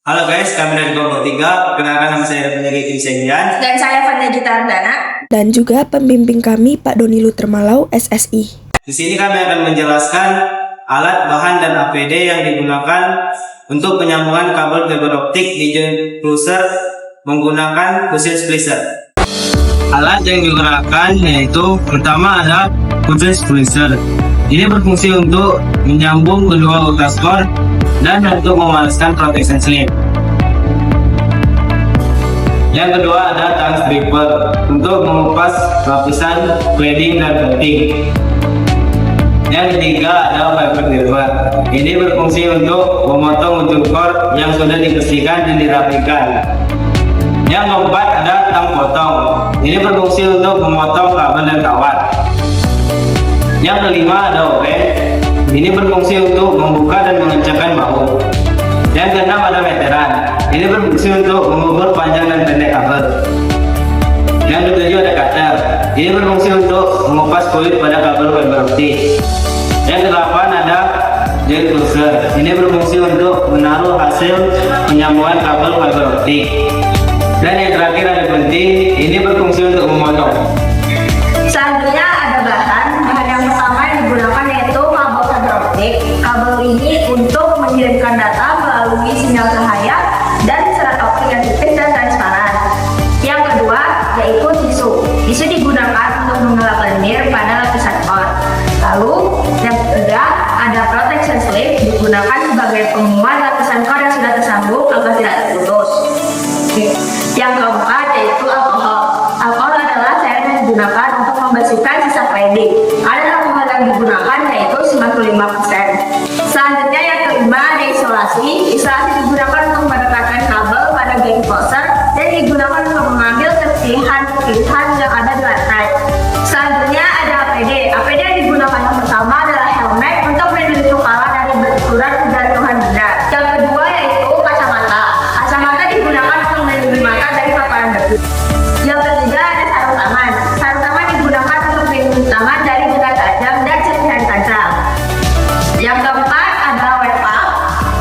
Halo guys, kami dari kelompok 3. Perkenalkan nama saya Penjaga Kim Segian. Dan saya Fanda Gitardana. Dan juga pembimbing kami Pak Doni Lutermalau, SSI. Di sini kami akan menjelaskan alat, bahan, dan APD yang digunakan untuk penyambungan kabel fiber optik di joint closer menggunakan fusion splicer. Alat yang digunakan yaitu pertama ada fusion splicer. Ini berfungsi untuk menyambung kedua ultraskor dan untuk memanaskan protection slip. Yang kedua ada tang stripper untuk mengupas lapisan cladding dan coating. Yang ketiga ada fiber clipper. Ini berfungsi untuk memotong ujung core yang sudah dibersihkan dan dirapikan. Yang keempat ada tang potong. Ini berfungsi untuk memotong kabel dan kawat. Yang kelima ada oven. Ini berfungsi untuk membuka dan mengecekkan bahu. Yang keenam ada meteran. Ini berfungsi untuk mengukur panjang dan pendek kabel. Yang ketujuh ada cutter. Ini berfungsi untuk mengupas kulit pada kabel fiber optik. Yang kedelapan ada joint closer. Ini berfungsi untuk menaruh hasil penyambungan kabel fiber optik. Dan yang terakhir ada penting. Ini berfungsi untuk memotong. Selanjutnya ada bahan yang pertama yang digunakan yaitu kabel fiber optik. Kabel ini untuk mengirimkan data melalui sinyal cahaya dan serat optik yang tipis dan transparan. Yang kedua yaitu tisu. Tisu digunakan untuk mengelap lendir pada lapisan core. Lalu yang ketiga ada protection slip digunakan sebagai penguat lapisan core yang sudah tersambung agar tidak terputus. Yang keempat yaitu alkohol. Alkohol adalah cairan yang digunakan untuk membersihkan sisa cladding. Ada alkohol yang digunakan yaitu 95%. Selanjutnya yang kelima ada isolasi. Isolasi digunakan untuk merekatkan kabel pada joint closer dan digunakan untuk mengambil kepilihan yang ada di lantai. Selanjutnya ada APD. APD yang digunakan yang pertama adalah helmet untuk melindungi kepala dari benturan gantungan benda. Yang kedua yaitu kacamata. Kacamata digunakan untuk melindungi mata dari paparan debu. Yang ketiga ada sarung tangan. Sarung tangan digunakan untuk melindungi tangan dari benda tajam dan serpihan tajam. Yang keempat ada wet pack.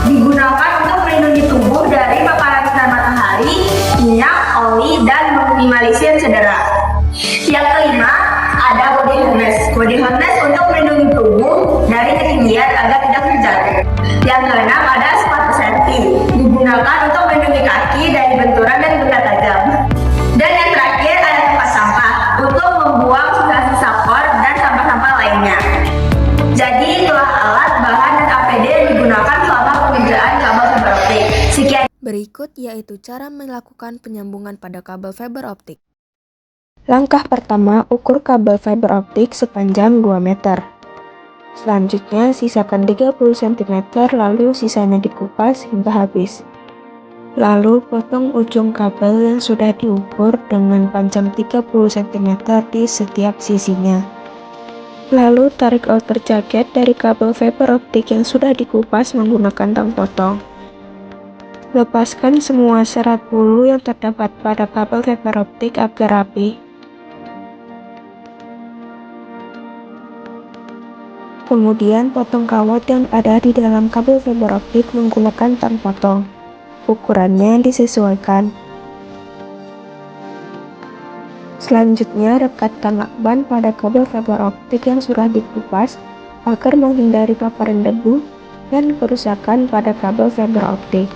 Digunakan untuk melindungi tubuh dari paparan sinar matahari, minyak, oli, dan meminimalisir cedera. Yang kelima ada body harness. Body harness untuk melindungi tubuh dari ketinggian agar tidak terjatuh. Yang keenam ada sepatu safety. Digunakan untuk melindungi kaki dari benturan dan benda tajam. Dan yang terakhir ada tempat sampah untuk membuang sisa-sisa core dan sampah-sampah lainnya. Jadi itulah alat, bahan, dan APD yang digunakan selama pengerjaan kabel fiber optik. Sekian. Berikut yaitu cara melakukan penyambungan pada kabel fiber optik. Langkah pertama, ukur kabel fiber optik sepanjang 2 meter. Selanjutnya, sisakan 30 cm lalu sisanya dikupas hingga habis. Lalu, potong ujung kabel yang sudah diukur dengan panjang 30 cm di setiap sisinya. Lalu, tarik outer jaket dari kabel fiber optik yang sudah dikupas menggunakan tang potong. Lepaskan semua serat bulu yang terdapat pada kabel fiber optik agar rapi. Kemudian potong kawat yang ada di dalam kabel fiber optik menggunakan tang potong. Ukurannya disesuaikan. Selanjutnya rekatkan lakban pada kabel fiber optik yang sudah dikupas agar menghindari paparan debu dan kerusakan pada kabel fiber optik.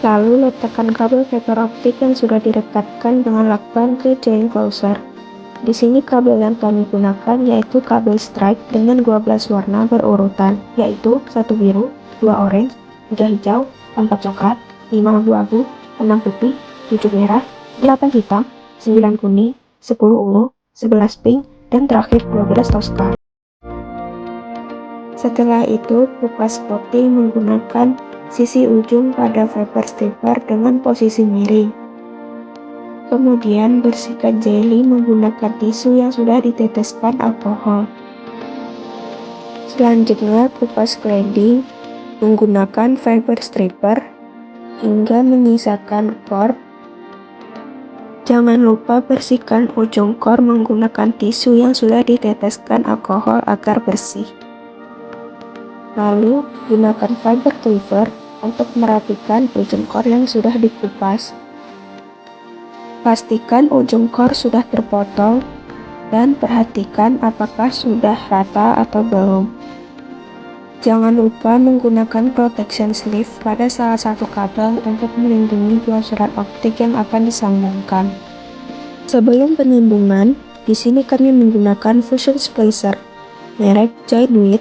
Lalu letakkan kabel fiber optik yang sudah direkatkan dengan lakban ke joint closer. Di sini kabel yang kami gunakan yaitu kabel stripe dengan 12 warna berurutan, yaitu 1 biru, 2 orange, 3 hijau, 4 coklat, 5 abu-abu, 6 putih, 7 merah, 8 hitam, 9 kuning, 10 ungu, 11 pink, dan terakhir 12 toska. Setelah itu, kupas coating menggunakan sisi ujung pada fiber stripper dengan posisi miring. Kemudian bersihkan jeli menggunakan tisu yang sudah diteteskan alkohol. Selanjutnya kupas cladding menggunakan fiber stripper hingga menyisakan core. Jangan lupa bersihkan ujung core menggunakan tisu yang sudah diteteskan alkohol agar bersih. Lalu gunakan fiber cleaver untuk merapikan ujung core yang sudah dikupas. Pastikan ujung core sudah terpotong dan perhatikan apakah sudah rata atau belum. Jangan lupa menggunakan protection sleeve pada salah satu kabel untuk melindungi dua surat optik yang akan disambungkan. Sebelum penyambungan, di sini kami menggunakan fusion splicer merek Joinwit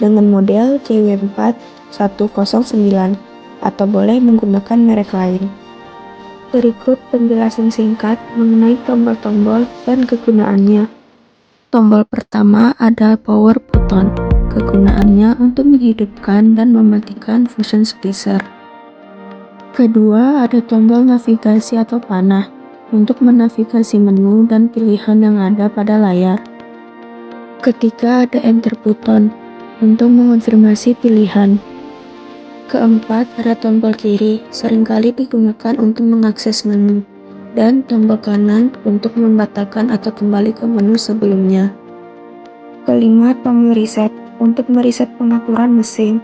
dengan model JW4109 atau boleh menggunakan merek lain. Berikut penjelasan singkat mengenai tombol-tombol dan kegunaannya. Tombol pertama ada power button. Kegunaannya untuk menghidupkan dan mematikan fusion splicer. Kedua, ada tombol navigasi atau panah untuk menavigasi menu dan pilihan yang ada pada layar. Ketiga, ada enter button untuk mengonfirmasi pilihan. Keempat, ada tombol kiri, seringkali digunakan untuk mengakses menu, dan tombol kanan untuk membatalkan atau kembali ke menu sebelumnya. Kelima, tombol reset untuk mereset pengaturan mesin.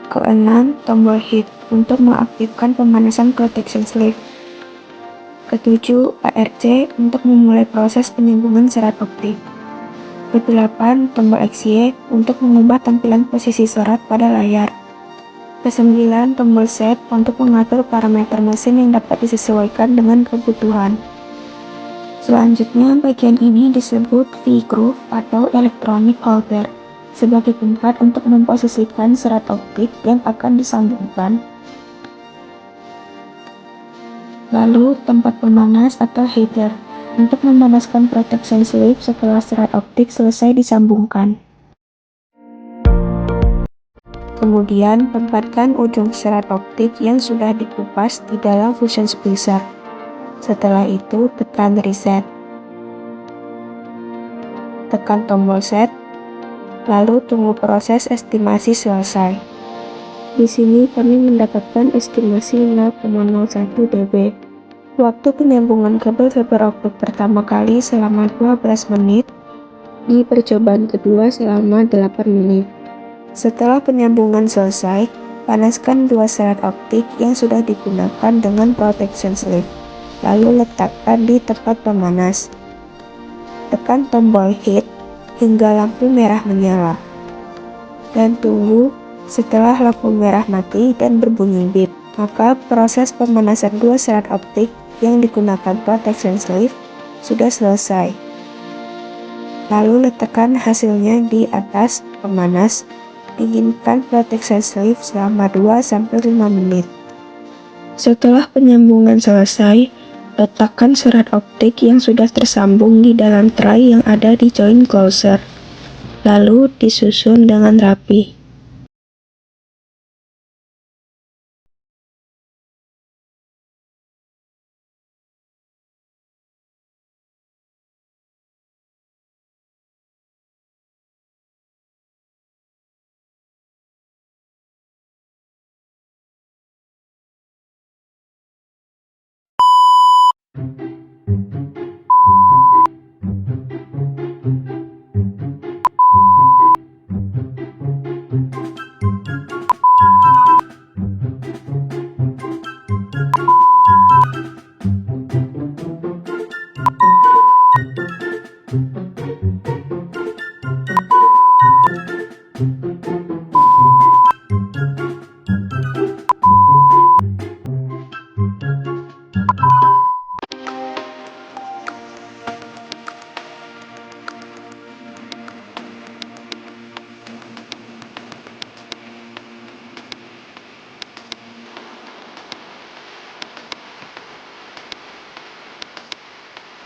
Keenam, tombol heat untuk mengaktifkan pemanasan protection sleeve. Ketujuh, ARC untuk memulai proses penyambungan serat optik. Kedelapan, tombol XY untuk mengubah tampilan posisi serat pada layar. Kesembilan, tombol set untuk mengatur parameter mesin yang dapat disesuaikan dengan kebutuhan. Selanjutnya, bagian ini disebut V-groove atau electronic holder sebagai tempat untuk memposisikan serat optik yang akan disambungkan. Lalu, tempat pemanas atau heater untuk memanaskan protection sleeve setelah serat optik selesai disambungkan. Kemudian, tempatkan ujung serat optik yang sudah dikupas di dalam fusion splicer. Setelah itu, tekan reset. Tekan tombol set, lalu tunggu proses estimasi selesai. Di sini kami mendapatkan estimasi 0,01 dB. Waktu penyambungan kabel fiber optik pertama kali selama 12 menit, di percobaan kedua selama 8 menit. Setelah penyambungan selesai, panaskan dua serat optik yang sudah digunakan dengan protection sleeve. Lalu letakkan di tempat pemanas. Tekan tombol heat hingga lampu merah menyala. Dan tunggu setelah lampu merah mati dan berbunyi beep, maka proses pemanasan dua serat optik yang digunakan protection sleeve sudah selesai. Lalu letakkan hasilnya di atas pemanas. Dinginkan protection sleeve selama 2-5 menit. Setelah penyambungan selesai, letakkan serat optik yang sudah tersambung di dalam tray yang ada di joint closer. Lalu disusun dengan rapi.